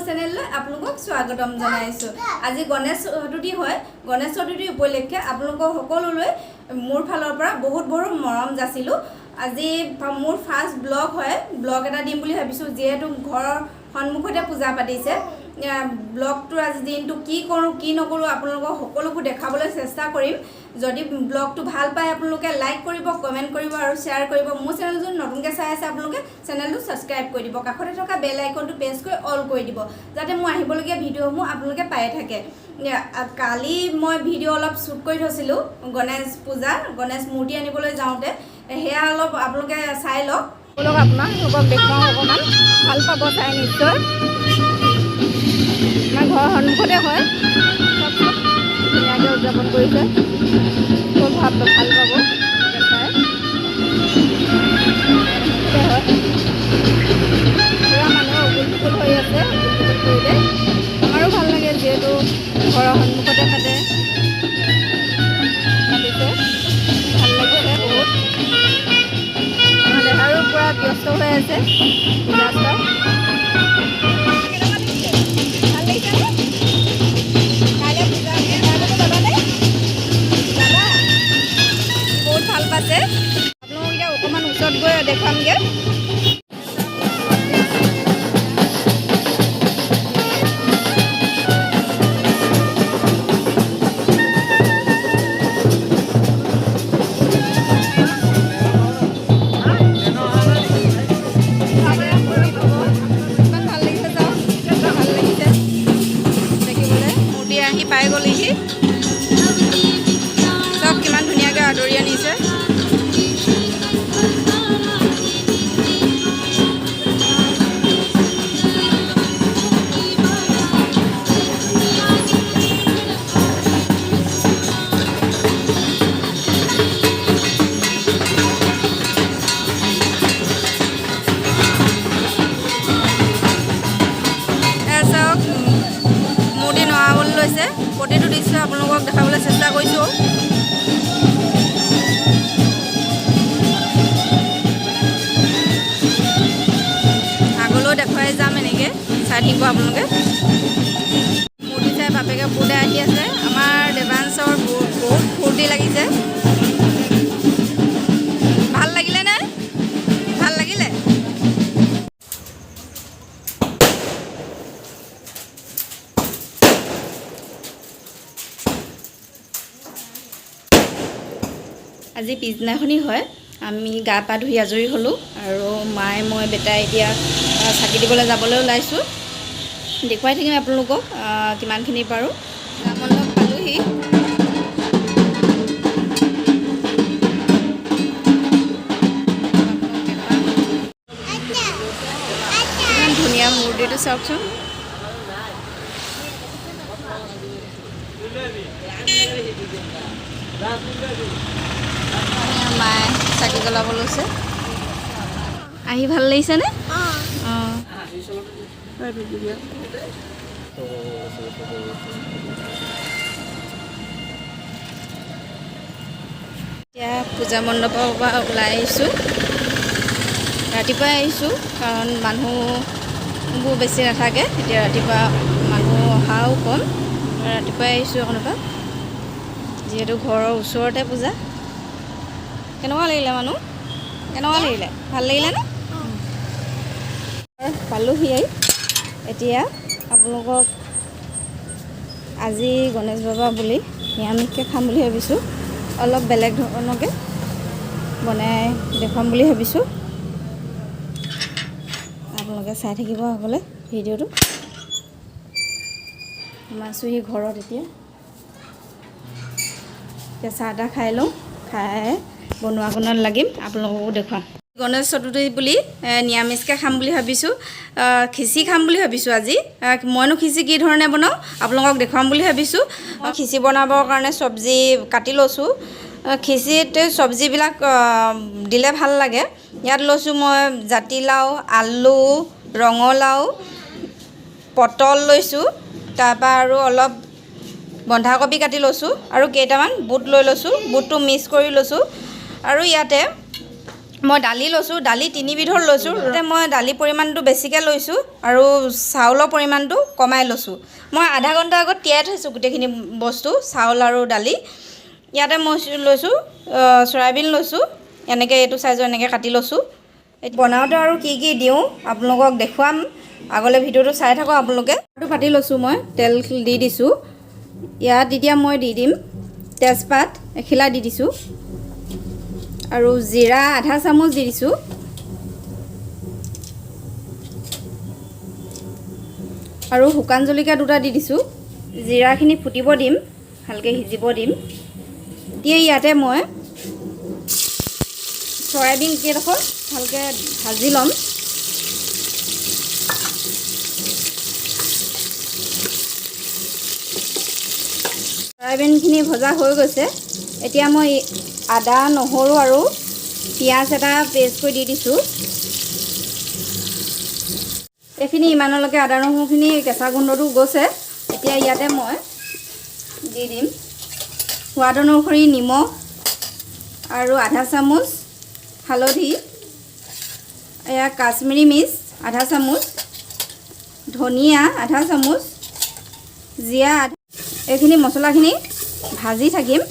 চেনেললৈ আপোনালোকক স্বাগতম জনাইছোঁ। আজি গণেশ চতুৰ্থী হয়। গণেশ চতুৰ্থী উপলক্ষে আপোনালোকক সকলোলৈ মোৰ ফালৰ পৰা বহুত মৰম যাচিলোঁ। আজি মোৰ ফাৰ্ষ্ট ব্লগ হয়। ব্লগ এটা দিম বুলি ভাবিছোঁ, যিহেতু ঘৰৰ সন্মুখতে পূজা পাতিছে। ব্লগটোৰ আজি দিনটো কি কৰোঁ কি নকৰোঁ আপোনালোকক সকলোবোৰ দেখাবলৈ চেষ্টা কৰিম। যদি ব্লগটো ভাল পায় আপোনালোকে লাইক কৰিব, কমেণ্ট কৰিব আৰু শ্বেয়াৰ কৰিব। মোৰ চেনেলটো নতুনকৈ চাই আছে আপোনালোকে চেনেলটো ছাবস্ক্ৰাইব কৰি দিব। কাষতে থকা বেল আইকনটো প্ৰেছ কৰি অল কৰি দিব, যাতে মোৰ আহিবলগীয়া ভিডিঅ'সমূহ আপোনালোকে পায়ে থাকে। কালি মই ভিডিঅ' অলপ শ্বুট কৰি থৈছিলোঁ গণেশ পূজা, গণেশ মূৰ্তি আনিবলৈ যাওঁতে। সেয়া অলপ আপোনালোকে চাই লওক। আপোনালোকক দেখুৱাওঁ, অকণমান ভাল পাব চাই নিশ্চয়। আমাৰ ঘৰৰ সন্মুখতে হয়, ধুনীয়াকৈ উদযাপন কৰিছে। খুব ভাল পাব চাই। হয়, পুৰা মানুহ উগুল হৈ আছে, উগুল কৰিলে আমাৰো ভাল লাগে, যিহেতু ঘৰৰ সন্মুখতে পাতিছে। ভাল লাগিছে বহুত। আমাৰ দেহাৰো পূৰা ব্যস্ত হৈ আছে পূজা চাই। আপোনালোক এতিয়া অকণমান ওচৰত গৈ দেখুৱামগৈ। আহি পাই গ'লেহি, চব কিমান ধুনীয়াকৈ আদৰি আনিছে। প্ৰতিটো দৃশ্য আপোনালোকক দেখাবলৈ চেষ্টা কৰিছোঁ। আগলৈ দেখুৱাই যাম, এনেকৈ চাই থাকিব আপোনালোকে। মূৰ্তি চাই বাপেকে বুৰ্দাই আহি আছে। আমাৰ দেৱাংশৰ বহুত ফূৰ্তি লাগিছে। ভাল লাগিলে নে? ভাল লাগিলে? আজি পিছদিনাখনি হয়। আমি গা পা ধুই আজৰি হ'লোঁ আৰু মায়ে মই বেটাই এতিয়া চাকি দিবলৈ যাবলৈ ওলাইছোঁ। দেখুৱাই থাকিম আপোনালোকক কিমানখিনি পাৰোঁ। মণ্ডপ পালোহি। ইমান ধুনীয়া মূৰ্তিটো চাওকচোন। মায়ে চাকি জ্বলাব লৈছে। আহি ভাল লাগিছেনে? অঁ। এতিয়া পূজা মণ্ডপৰ পৰা ওলাই আহিছোঁ। ৰাতিপুৱাই আহিছোঁ, কাৰণ মানুহবোৰ বেছি নাথাকে। এতিয়া ৰাতিপুৱা মানুহ অহাও কম। ৰাতিপুৱাই আহিছোঁ অকণৰ পৰা, যিহেতু ঘৰৰ ওচৰতে পূজা। কেনেকুৱা লাগিলে মানুহ? কেনেকুৱা লাগিলে? ভাল লাগিলেনে? পালোহি। এতিয়া আপোনালোকক আজি গণেশ বাবা বুলি নিৰামিষকৈ খাম বুলি ভাবিছোঁ। অলপ বেলেগ ধৰণকৈ বনাই দেখুৱাম বুলি ভাবিছোঁ। আপোনালোকে চাই থাকিব আগলৈ ভিডিঅ'টো। মাছোহি ঘৰত। এতিয়া চাহ তাহ খাই লওঁ, খাই বনোৱা কোণত লাগিম, আপোনালোককো দেখুৱাম। গণেশ চতুৰ্থী বুলি নিৰামিষকৈ খাম বুলি ভাবিছোঁ। খিচি খাম বুলি ভাবিছোঁ আজি। মইনো খিচি কি ধৰণে বনাওঁ আপোনালোকক দেখুৱাম বুলি ভাবিছোঁ। খিচি বনাবৰ কাৰণে চব্জি কাটি লৈছোঁ। খিচিত চব্জিবিলাক দিলে ভাল লাগে। ইয়াত লৈছোঁ মই জাতিলাও, আলু, ৰঙালাও, পটল লৈছোঁ। তাৰপৰা আৰু অলপ বন্ধাকবি কাটি লৈছোঁ আৰু কেইটামান বুট লৈ লৈছোঁ। বুটটো মিক্স কৰি লৈছোঁ আৰু ইয়াতে মই দালি লৈছোঁ, দালি 3 বিধৰ লৈছোঁ। তাতে মই দালি পৰিমাণটো বেছিকৈ লৈছোঁ আৰু চাউলৰ পৰিমাণটো কমাই লৈছোঁ। মই আধা ঘণ্টা আগত তিয়াই থৈছোঁ গোটেইখিনি বস্তু, চাউল আৰু দালি। ইয়াতে মই লৈছোঁ চয়াবিন লৈছোঁ, এনেকৈ এইটো চাইজৰ এনেকৈ কাটি লৈছোঁ। বনাওঁতে আৰু কি কি দিওঁ আপোনালোকক দেখুৱাম, আগলৈ ভিডিঅ'টো চাই থাকক আপোনালোকে। পাতি লৈছোঁ, মই তেল দি দিছোঁ। ইয়াত এতিয়া মই দি দিম তেজপাত এখিলা দি দিছোঁ আৰু জিৰা আধা চামুচ দি দিছোঁ আৰু শুকান জলকীয়া 2টা দি দিছোঁ। জিৰাখিনি ফুটিব দিম, ভালকৈ সিজিব দিম। এতিয়া ইয়াতে মই চয়াবিন কেইডোখৰ ভালকৈ ভাজি ল'ম। চয়াবিনখিনি ভজা হৈ গৈছে। এতিয়া মই আদা নহৰু আৰু পিঁয়াজ এটা পেষ্ট কৰি দি দিছোঁ। এইখিনি ইমানলৈকে আদা নহৰুখিনি কেঁচা গোন্ধটো গৈছে। এতিয়া ইয়াতে মই দি দিম সোৱাদ অনুসৰি নিমখ আৰু আধা চামুচ হালধি, এয়া কাশ্মীৰী মিৰ্চ আধা চামুচ, ধনিয়া আধা চামুচ, জিৰা এইখিনি মছলাখিনি ভাজি থাকিম।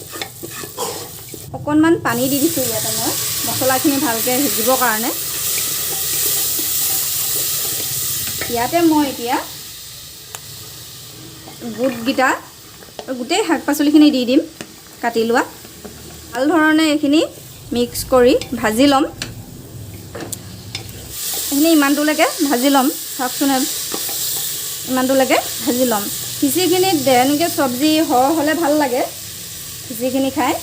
অকণমান পানী দি দিছোঁ ইয়াতে মই মছলাখিনি ভালকৈ সিজিবৰ কাৰণে। ইয়াতে মই এতিয়া বুটকেইটা গোটেই শাক পাচলিখিনি দি দিম কাটি লোৱা। ভাল ধৰণে এইখিনি মিক্স কৰি ভাজি ল'ম। এইখিনি ইমানটোলৈকে ভাজি ল'ম, চাওকচোন ইমানটোলৈকে ভাজি ল'ম। খিচিৰিখিনিত এনেকৈ চব্জি সৰহ হ'লে ভাল লাগে খিচিৰিখিনি খাই।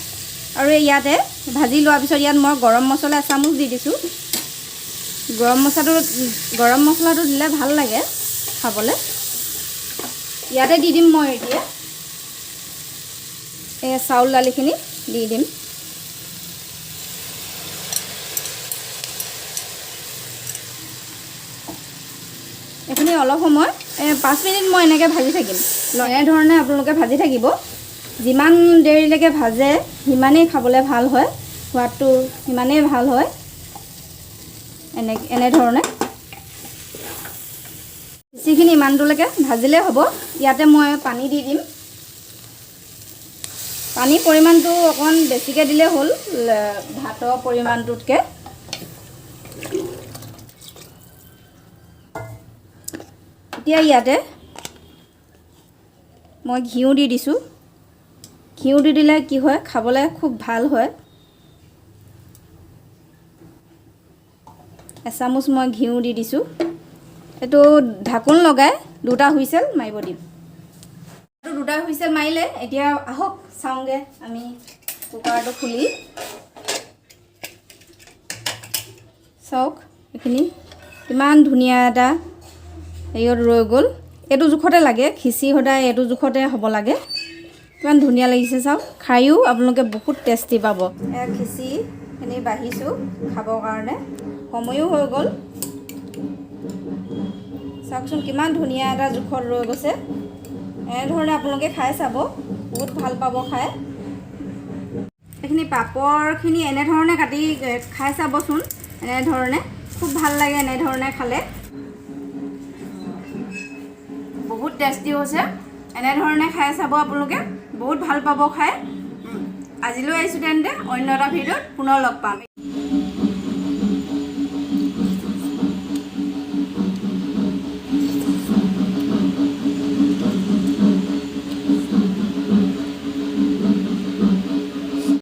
আৰু ইয়াতে ভাজি লোৱাৰ পিছত ইয়াত মই গৰম মছলা এচামুচ দি দিছোঁ। গৰম মছলাটো দিলে ভাল লাগে খাবলৈ। ইয়াতে দি দিম মই এতিয়া এই চাউল দালিখিনি দি দিম। এইখিনি অলপ সময় 5 মিনিট মই এনেকৈ ভাজি থাকিম। এনেধৰণে আপোনালোকে ভাজি থাকিব। যিমান দেৰিলৈকে ভাজে সিমানেই খাবলৈ ভাল হয়, সোৱাদটো সিমানেই ভাল হয়। এনেধৰণে খিচিৰিখিনি ইমানটোলৈকে ভাজিলেই হ'ব। ইয়াতে মই পানী দি দিম। পানীৰ পৰিমাণটো অকণমান বেছিকৈ দিলেই হ'ল ভাতৰ পৰিমাণটোতকৈ। এতিয়া ইয়াতে মই ঘিউ দি দিছোঁ। ঘিউ দি দিলে কি হয়, খাবলৈ খুব ভাল হয়। এচামুচ মই ঘিউ দি দিছোঁ। এইটো ঢাকোন লগাই 2টা হুইচেল মাৰিব দিম। 2টা হুইচেল মাৰিলে এতিয়া আহক চাওঁগৈ আমি কুকাৰটো খুলি। চাওক এইখিনি কিমান ধুনীয়া এটা হেৰিয়ত ৰৈ গ'ল। এইটো জোখতে লাগে, খিচিৰি সদায় এইটো জোখতে হ'ব লাগে। কিমান ধুনীয়া লাগিছে চাওক, খায়ো আপোনালোকে বহুত টেষ্টি পাব। খিচিৰিখিনি বাঢ়িছোঁ খাবৰ কাৰণে, সময়ো হৈ গ'ল। চাওকচোন কিমান ধুনীয়া এটা জোখত ৰৈ গৈছে। এনেধৰণে আপোনালোকে খাই চাব, বহুত ভাল পাব খাই। এইখিনি পাপৰখিনি এনেধৰণে কাটি খাই চাবচোন। এনেধৰণে খুব ভাল লাগে, এনেধৰণে খালে বহুত টেষ্টি হৈছে। এনেধৰণে খাই চাব আপোনালোকে, বহুত ভাল পাব খাই। আজিলৈ আহিছোঁ তেন্তে, অন্য এটা ভিডিঅ'ত পুনৰ লগ পাম।